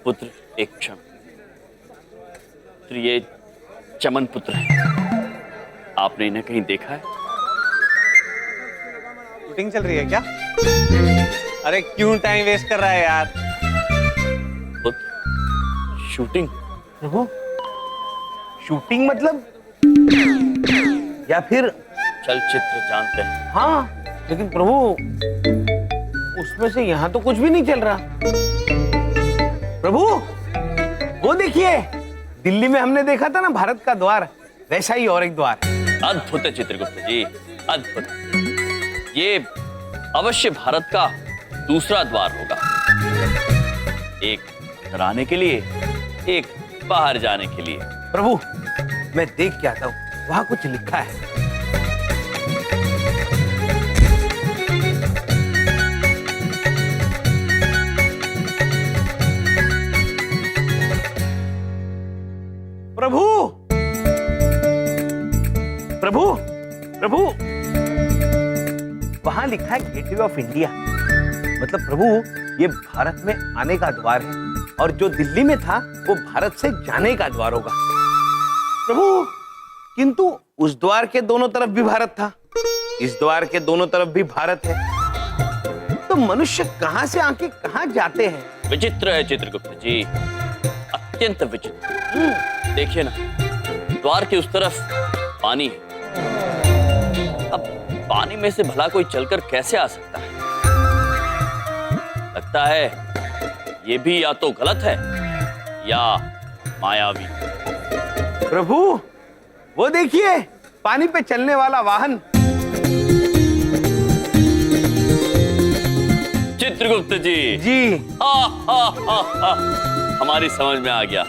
पुत्र एक क्षण। तो ये चमन पुत्र है, आपने इन्हें कहीं देखा है? शूटिंग चल रही है क्या? अरे क्यों टाइम वेस्ट कर रहा है यार? पुत्र शूटिंग? प्रभु शूटिंग मतलब या फिर चलचित्र जानते हैं? हाँ, लेकिन प्रभु उसमें से यहाँ तो कुछ भी नहीं चल रहा। प्रभु वो देखिए, दिल्ली में हमने देखा था ना भारत का द्वार, वैसा ही और एक द्वार। अद्भुत है चित्रगुप्त जी, अद्भुत। ये अवश्य भारत का दूसरा द्वार होगा, एक अंदर आने के लिए, एक बाहर जाने के लिए। प्रभु मैं देख के आता हूँ, वहां कुछ लिखा है। प्रभु प्रभु प्रभु वहां लिखा है गेटवे ऑफ इंडिया, मतलब प्रभु ये भारत में आने का द्वार है, और जो दिल्ली में था वो भारत से जाने का द्वार होगा। प्रभु किंतु उस द्वार के दोनों तरफ भी भारत था, इस द्वार के दोनों तरफ भी भारत है, तो मनुष्य कहां से आके कहां जाते हैं? विचित्र है चित्रगुप्त जी, अत्यंत विचित्र। देखिए ना, द्वार के उस तरफ पानी है, अब पानी में से भला कोई चलकर कैसे आ सकता है? लगता है ये भी या तो गलत है या मायावी। प्रभु वो देखिए, पानी पे चलने वाला वाहन। चित्रगुप्त जी जी हमारी समझ में आ गया।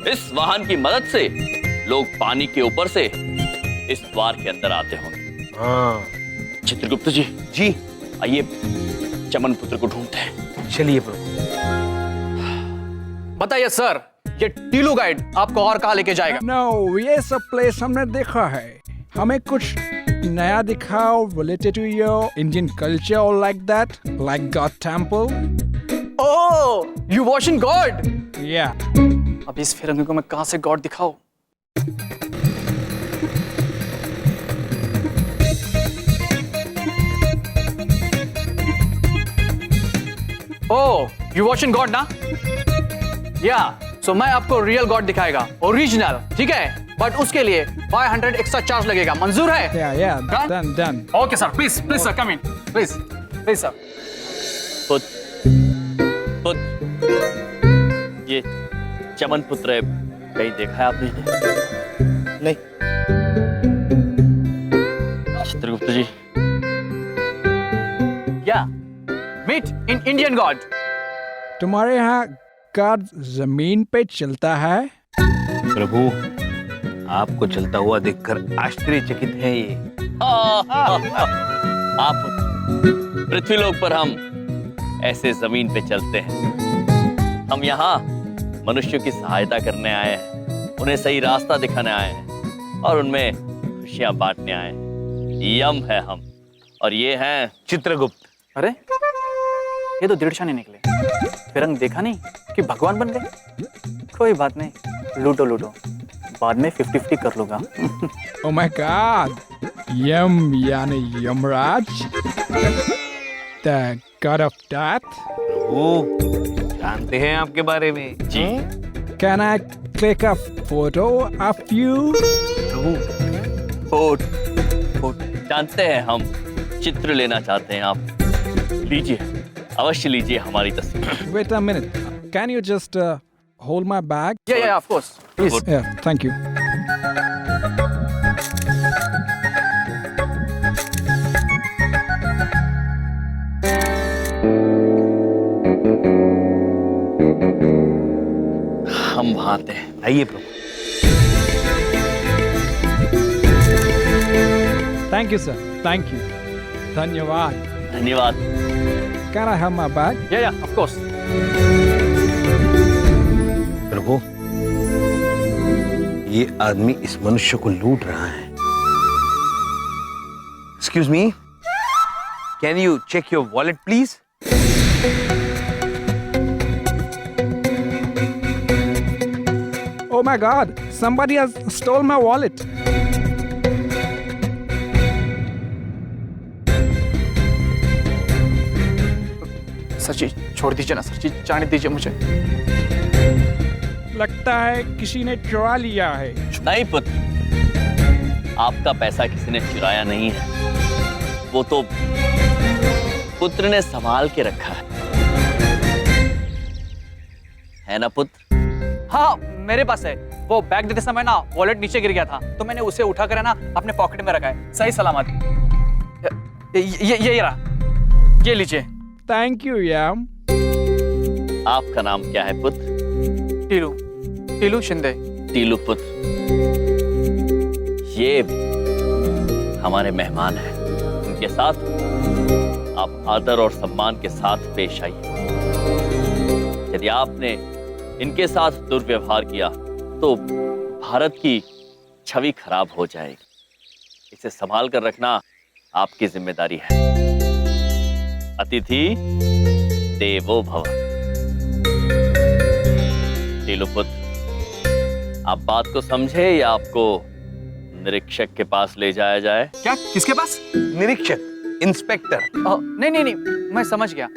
इस वाहन की मदद से लोग पानी के ऊपर से इस द्वार के अंदर आते होंगे। हाँ चित्रगुप्त जी, जी आइए चमन पुत्र को ढूंढते हैं। चलिए प्रभु। बताइए सर, ये टीलू गाइड आपको और कहाँ लेके जाएगा? No, ये सब प्लेस हमने देखा है, हमें कुछ नया दिखाओ related to your Indian culture or like that, like God temple. Oh, you watching God? Yeah. अब इस फिरंगी को मैं कहाँ से गॉड दिखाऊं? Oh, you watching God ना? Yeah, so मैं आपको रियल गॉड दिखाएगा, ओरिजिनल, ठीक है? बट उसके लिए 500 एक्स्ट्रा चार्ज लगेगा, मंजूर है? Yeah, Done? done. Okay sir, please sir, come in, please sir. पुत्र, ये चमन पुत्र है, कहीं देखा है आपने? नहीं। चित्रगुप्त जी, Yeah, meet in Indian God. तुम्हारे यहाँ God जमीन पे चलता है? प्रभु आपको चलता हुआ देखकर आश्चर्यचकित है ये। आप पृथ्वीलोक पर, हम ऐसे जमीन पे चलते हैं। हम यहाँ मनुष्यों की सहायता करने आए हैं, उन्हें सही रास्ता दिखाने आए हैं और उनमें खुशियां बांटने आए हैं। यम है हम, और ये हैं चित्रगुप्त। अरे ये तो दीड़शानी निकले, फिरंग देखा नहीं कि भगवान बन गए। कोई बात नहीं, लूटो लूटो, बाद में 50-50 कर लूंगा। Oh my God. Yum यानी Yamraj, the God of death. प्रभु जानते हैं आपके बारे में। जी। Can I click a photo of you? प्रभु जानते हैं हम चित्र लेना चाहते हैं आप। लीजिए, अवश्य लीजिए हमारी तस्वीर। Wait a minute. Can you just hold my bag? Yeah, of course. Please. Yeah, thank you. हम भाते हैं। आइए प्रभु। Thank you, sir. Thank you. धन्यवाद. धन्यवाद। Can I have my bag? Yeah, of course. प्रभु, ये आदमी इस मनुष्य को लूट रहा है। Excuse me, can you check your wallet, please? Oh my God! Somebody has stole my wallet. Sir ji छोड़ दीजिए ना, सर जी जाने दीजिए मुझे। लगता है किसी ने चुरा लिया है। नहीं पुत्र, आपका पैसा किसी ने चुराया नहीं है। वो तो पुत्र ने संभाल के रखा है ना पुत्र? हाँ मेरे पास है। वो बैग देते समय ना वॉलेट नीचे गिर गया था, तो मैंने उसे उठा कर ना अपने पॉकेट में रखा है, सही सलामत। ये रहा, ये लीजिए। Thank you, याम। आपका नाम क्या है पुत्र? टीलू, टीलू शिंदे। टीलू पुत्र, ये हमारे मेहमान हैं। उनके साथ आप आदर और सम्मान के साथ पेश आइए। यदि आपने इनके साथ दुर्व्यवहार किया तो भारत की छवि खराब हो जाएगी। इसे संभाल कर रखना आपकी जिम्मेदारी है। अतिथि देवो भव। टीलू पुत्र, आप बात को समझे या आपको निरीक्षक के पास ले जाया जाए? क्या? किसके पास? निरीक्षक, इंस्पेक्टर। नहीं, मैं समझ गया।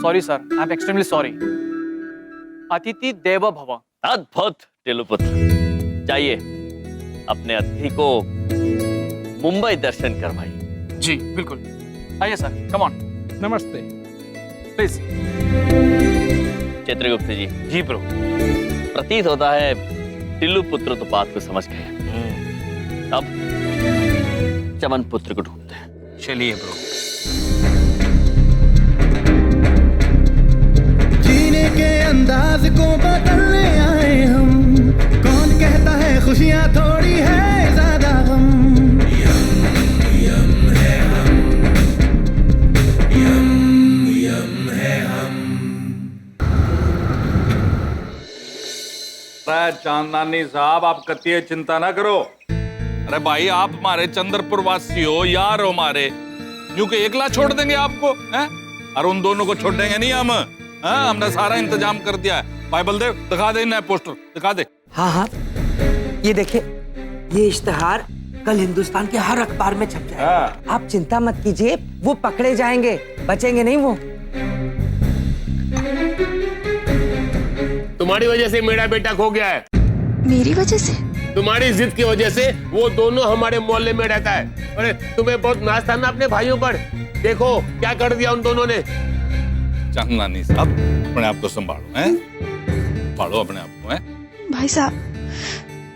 Sorry sir, I am extremely sorry. अतिथि देवो भव। अद्भुत टीलू पुत्र, जाइए अपने अतिथि को मुंबई दर्शन करवाइए। जी बिल्कुल, आइए सर, कम ऑन। नमस्ते। प्लीज। चित्रगुप्त जी, जी प्रभु। प्रतीत होता है टीलू पुत्र तो बात को समझ गए। अब चमन पुत्र को ढूंढते हैं। चलिए प्रभु। जीने के अंदाज को बदलने आए हम। कौन कहता है खुशियां थोड़ी है ज्यादा गम। चांदनानी साहब, आप कतिये चिंता ना करो। अरे भाई, आप हमारे चंद्रपुर वासी हो, यार हो हमारे, यूं कि एकला छोड़ देंगे आपको? हैं? और उन दोनों को छोड़ देंगे नहीं हम। हमने सारा इंतजाम कर दिया है। भाई बलदेव, दिखा दे नया पोस्टर, दिखा दे। हाँ, ये देखिए, ये इश्तिहार कल हिंदुस्तान के हर अखबार में छप जाएगा। आप चिंता मत कीजिए, वो पकड़े जाएंगे, बचेंगे नहीं वो। तुम्हारी वजह से मेरा बेटा खो गया है। मेरी वजह से? तुम्हारी जिद की वजह से वो दोनों हमारे मोहल्ले में रहता है। अरे तुम्हें बहुत नाज था ना अपने भाइयों पर, देखो क्या कर दिया उन दोनों ने। चांदनानी साहब, अपने आप को संभालो, हैं? संभालो अपने आप को, हैं? भाई साहब,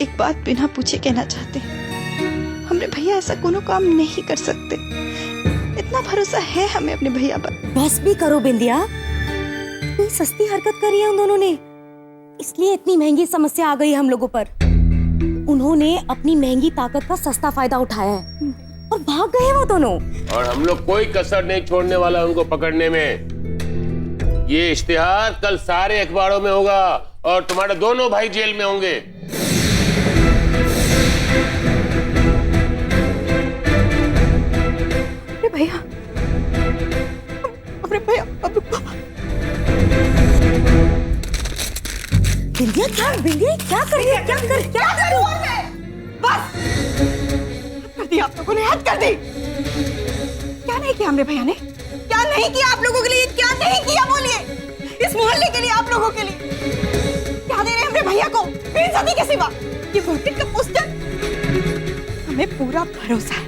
एक बात बिना पूछे कहना चाहते हैं। हमरे भैया ऐसा कोनो काम नहीं कर सकते। इतना भरोसा है हमें अपने भैया पर। बस भी करो बिंदिया, कोई सस्ती हरकत करी है उन दोनों ने, इसलिए इतनी महंगी समस्या आ गई हम लोगों पर। उन्होंने अपनी महंगी ताकत का सस्ता फायदा उठाया है और भाग गए वो दोनों। और हम लोग कोई कसर नहीं छोड़ने वाला उनको पकड़ने में। ये इश्तिहार कल सारे अखबारों में होगा और तुम्हारे दोनों भाई जेल में होंगे। अरे भैया, अरे भैया, बिंदिया क्या कर रही है? क्या करूं? बस कर दी आप लोगों ने, हद कर दी। क्या नहीं किया हमरे भैया ने? क्या नहीं किया आप लोगों के लिए? क्या नहीं किया बोलिए, इस मोहल्ले के लिए, आप लोगों के लिए क्या दे रहे हैं हमरे भैया को बेइज्जती के सिवा? ये वोटिंग का पोस्टर। हमें पूरा भरोसा है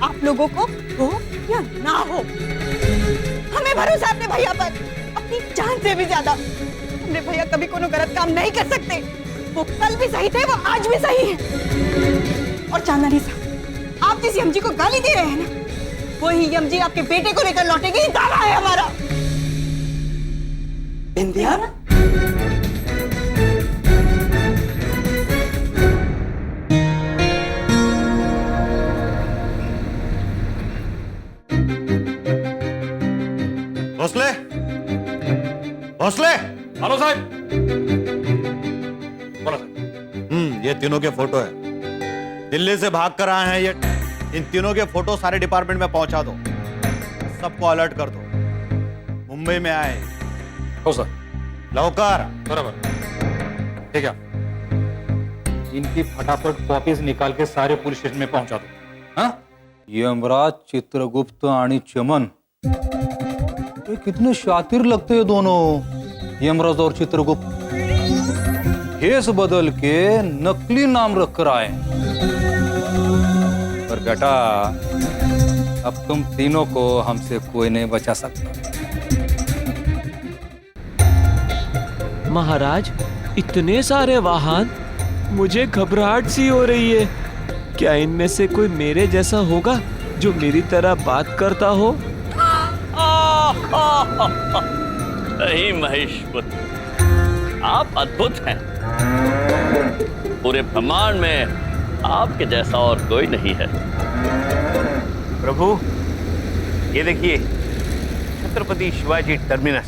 आप लोगों को हो या ना हो, हमें भरोसा अपने भैया पर अपनी जान से भी ज्यादा। हमने भैया कभी कोनो गलत काम नहीं कर सकते। वो कल भी सही थे, वो आज भी सही है। और चांदनी साहब, आप जिस यमजी को गाली दे रहे हैं ना, वही यमजी आपके बेटे को लेकर लौटेगी, ये दावा है हमारा। बिंदिया, भोसले, भोसले। हेलो साहब। बोलो साहब। ये तीनों के फोटो है, दिल्ली से भाग कर आए हैं ये। इन तीनों के फोटो सारे डिपार्टमेंट में पहुंचा दो, सबको अलर्ट कर दो। मुंबई में आए। हो सर। लवकर। बराबर। ठीक है, इनकी फटाफट कॉपीज निकाल के सारे पुलिस स्टेशन में पहुंचा दो। हाँ? यमराज, चित्रगुप्त आणि चमन, ये कितने शातिर लगते हैं दोनों, यमराज और चित्रगुप्त। भेष बदल के नकली नाम रखकर आए। पर बेटा, अब तुम तीनों को हमसे कोई नहीं बचा सकता। महाराज, इतने सारे वाहन, मुझे घबराहट सी हो रही है। क्या इनमें से कोई मेरे जैसा होगा जो मेरी तरह बात करता हो? नहीं महेशपुत्र, आप अद्भुत हैं। पूरे ब्रह्मांड में आपके जैसा और कोई नहीं है। प्रभु, ये देखिए, छत्रपति शिवाजी टर्मिनस।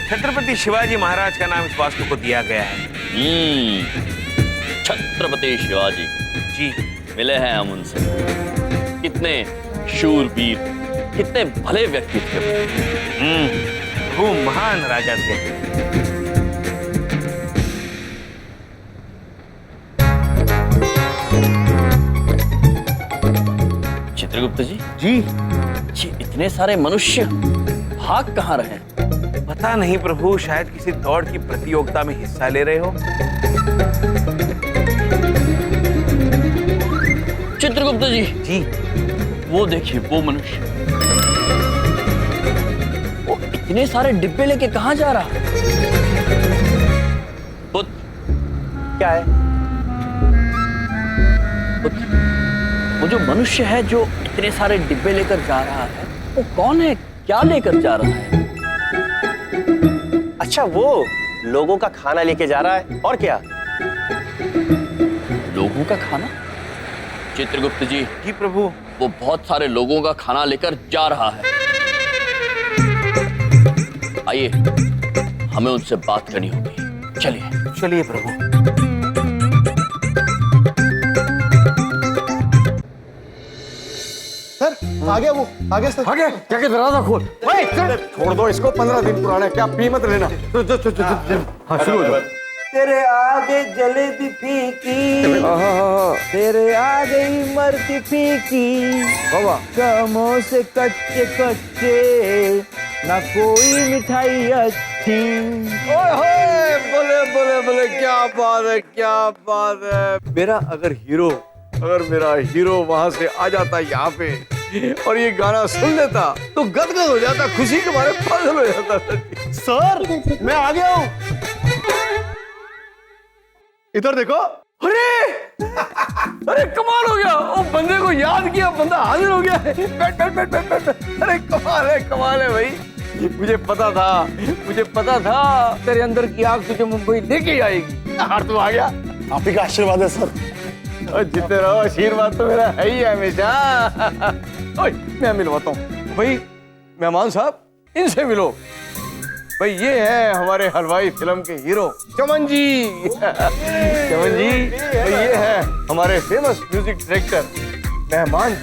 छत्रपति शिवाजी महाराज का नाम इस वास्तु को दिया गया है। छत्रपति शिवाजी जी, मिले हैं हम उनसे। कितने शूरवीर, कितने भले व्यक्ति थे वो महान राजा थे। चित्रगुप्त जी, जी इतने सारे मनुष्य भाग कहाँ रहे? पता नहीं प्रभु, शायद किसी दौड़ की प्रतियोगिता में हिस्सा ले रहे हो। चित्रगुप्त जी, जी वो देखिए, वो मनुष्य, वो इतने सारे डिब्बे लेके कहाँ जा रहा है? पुत्र, क्या है? पुत्र, वो जो मनुष्य है जो इतने सारे डिब्बे लेकर जा रहा है, वो कौन है? क्या लेकर जा रहा है? अच्छा, वो लोगों का खाना लेके जा रहा है, और क्या? लोगों का खाना? चित्रगुप्त जी, जी प्रभु, वो बहुत सारे लोगों का खाना लेकर जा रहा है। आइए, हमें उनसे बात करनी होगी। चलिए चलिए प्रभु। सर, आ गया वो, आ गया सर। आ गया? क्या के दरवाजा खोल। छोड़ दो इसको, 15 दिन पुराना है, क्या पी मत लेना। हाँ, शुरू हो जाओ। तेरे आगे जलेबी फीकी, तेरे आगे ही मरती फीकी, कमों से कच्चे कच्चे, ना कोई मिठाई अच्छी। ओए बोले बोले बोले, क्या बात है, क्या बात है। मेरा हीरो वहां से आ जाता यहाँ पे और ये गाना सुन लेता तो गदगद हो जाता, खुशी के मारे पागल हो जाता। सर, मैं आ गया हूँ, इधर देखो। अरे कमाल हो गया, वो बंदे को याद किया, बंदा हाजिर हो गया। बैठ बैठ बैठ बैठ बैठ। अरे कमाल है भाई। मुझे पता था तेरे अंदर की आग तुझे मुंबई लेके आएगी। हार तू आ गया। आप ही का आशीर्वाद है सर। और जीते रहो, आशीर्वाद तो मेरा है ही हमेशा। ओए, मैं मिलवाता हूँ भाई। मेहमान साहब, इनसे मिलो भाई। ये है हमारे हलवाई फिल्म के हीरो चमन जी। चमन जी, तो ये है हमारे फेमस म्यूजिक डायरेक्टर मेहमान।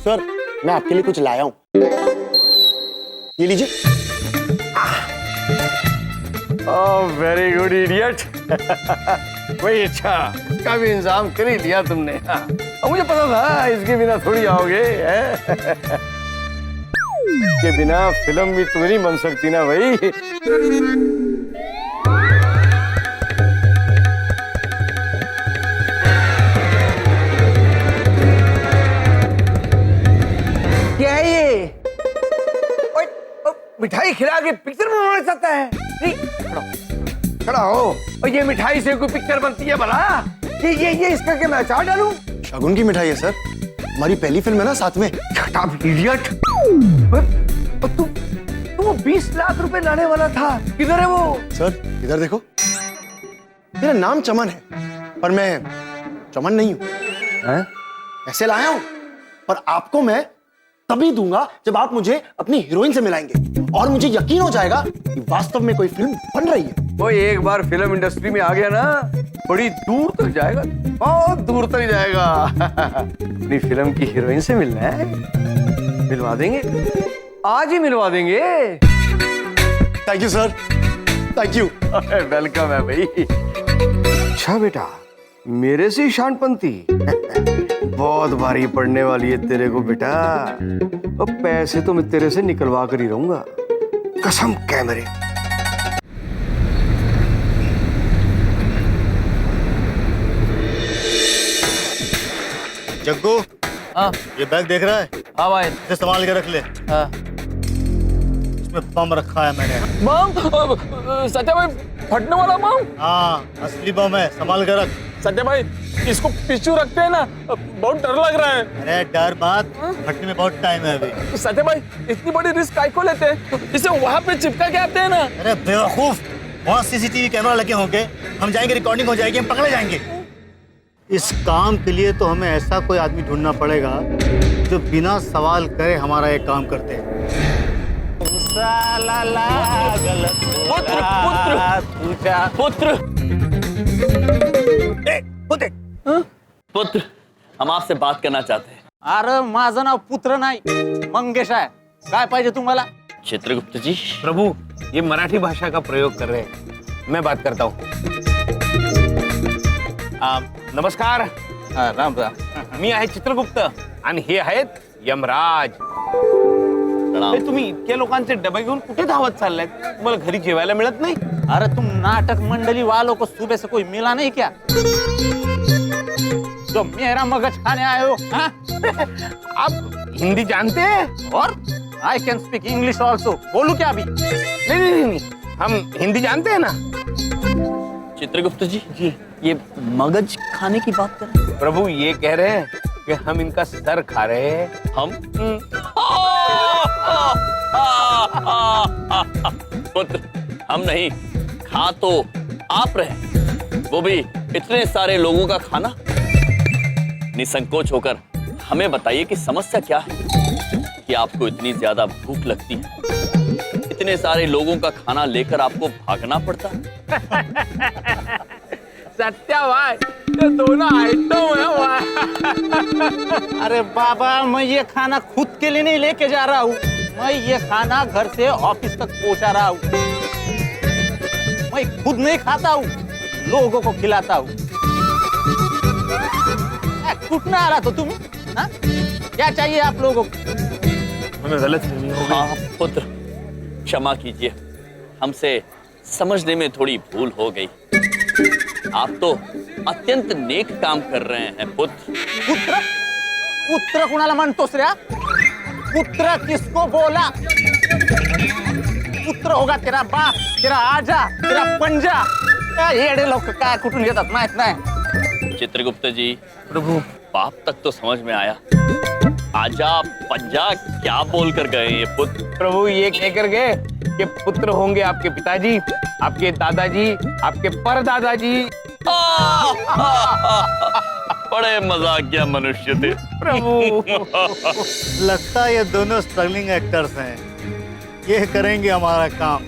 सर, मैं आपके लिए कुछ लाया हूँ, ये लीजिए। ओह, वेरी गुड इडियट। वही, अच्छा, इसका भी इंतजाम कर ही लिया तुमने। और मुझे पता था इसके बिना थोड़ी आओगे। इसके बिना फिल्म भी तो नहीं बन सकती ना भाई। मिठाई खिला के पिक्चर बनाना चाहता है? नहीं, खड़ा हो। और ये मिठाई से कोई पिक्चर बनती है भला? ये इसका क्या मैं अचार डालूं? शगुन की मिठाई है सर, हमारी पहली फिल्म है ना, साथ में। Shut up, idiot! तू 20 लाख रुपए लाने वाला था, किधर है वो? सर इधर देखो, मेरा नाम चमन है पर मैं चमन नहीं हूं। ऐसे लाया हूं, पर आपको मैं तभी दूंगा जब आप मुझे अपनी हीरोइन से मिलाएंगे और मुझे यकीन हो जाएगा कि वास्तव में कोई फिल्म बन रही है। वो एक बार फिल्म इंडस्ट्री में आ गया ना, बड़ी दूर तक जाएगा, बहुत दूर तक जाएगा। अपनी फिल्म की हीरोइन से मिलना है, मिलवा देंगे, आज ही मिलवा देंगे। Thank you sir, thank you. Welcome है भाई। अच्छा बेटा, मेरे से शानपंती बहुत भारी पड़ने वाली है तेरे को बेटा। अब पैसे तो मैं तेरे से निकलवा कर ही रहूंगा, कसम कैमरे। जग्गू, हाँ ये बैग देख रहा है? हाँ भाई। इसे संभाल के रख ले। हाँ। इसमें बम रखा है मैंने। बम? सत्या भाई, फटने वाला बम? हाँ, असली बम है, संभाल के रख। सत्या भाई, इसको पीछू रखते हैं ना, बहुत डर लग रहा है। अरे डर बात, फटने में बहुत टाइम है अभी। सत्या भाई, इतनी बड़ी रिस्क काहे को लेते हैं? इसे वहाँ पे चिपका के आते हैं ना। अरे बेवकूफ, वहाँ सीसीटीवी कैमरा लगे होंगे, हम जाएंगे, रिकॉर्डिंग हो जाएगी, हम पकड़े जाएंगे। इस काम के लिए तो हमें ऐसा कोई आदमी ढूंढना पड़ेगा जो बिना सवाल करे हमारा एक काम करते हैं। पुत्र पुत्र, हम आपसे बात करना चाहते हैं। अरे माझं नाव पुत्र नाही, मंगेश आहे। काय पाहिजे तुम्हाला? चित्रगुप्त जी। प्रभु, ये मराठी भाषा का प्रयोग कर रहे हैं, मैं बात करता हूँ। नमस्कार। राम राम। मी आहे चित्रगुप्त आणि हे आहेत यमराज। तुम्ही इतक्या लोकांचे डबे घेऊन कुठे धावत चाललाय? तुम्हाला घरी जेवायला मिळत नाही? अरे तुम नाटक मंडली वालों को सुबह से कोई मिला नहीं क्या, जो मेरा मगज खाने आए हो? हाँ? आप हिंदी जानते हैं? और I can speak English also. बोलू क्या अभी? नहीं, हम हिंदी जानते हैं ना। चित्रगुप्त जी, ये मगज खाने की बात कर रहे हैं? प्रभु ये कह रहे हैं कि हम इनका सर खा रहे हैं। हम? पुत्र, हम नहीं, खा तो आप रहे, वो भी इतने सारे लोगों का खाना। निसंकोच होकर हमें बताइए कि समस्या क्या है कि आपको इतनी ज्यादा भूख लगती है, इतने सारे लोगों का खाना लेकर आपको भागना पड़ता है। सत्या भाई, ये दोनों आइटम है भाई। अरे बाबा, मैं ये खाना खुद के लिए नहीं लेके जा रहा हूँ, मैं ये खाना घर से ऑफिस तक पहुँचा रहा हूँ। मैं खुद नहीं खाता हूँ, लोगों को खिलाता हूँ। कुटना आ रहा तो तुम? हाँ? क्या चाहिए आप लोगों को? हमें गलतफहमी हो गई। हाँ पुत्र, क्षमा कीजिए, हमसे समझने में थोड़ी भूल हो गई। आप तो अत्यंत नेक काम कर रहे हैं पुत्र। पुत्र? पुत्र कुणाला म्हणतोस रे? पुत्र किसको बोला? पुत्र होगा तेरा बाप, तेरा आजा, तेरा पंजा। येडे लोक काय कुठून येतात माहित नाही। चित्रगुप्त जी, प्रभु बाप तक तो समझ में आया, आजा पंजा क्या बोल कर गए ये पुत्र? प्रभु ये कहकर गए कि पुत्र होंगे आपके पिताजी, आपके दादाजी, आपके परदादाजी। बड़े मजाकिया मनुष्य थे प्रभु। लगता है ये दोनों स्ट्रगलिंग एक्टर्स हैं, ये करेंगे हमारा काम।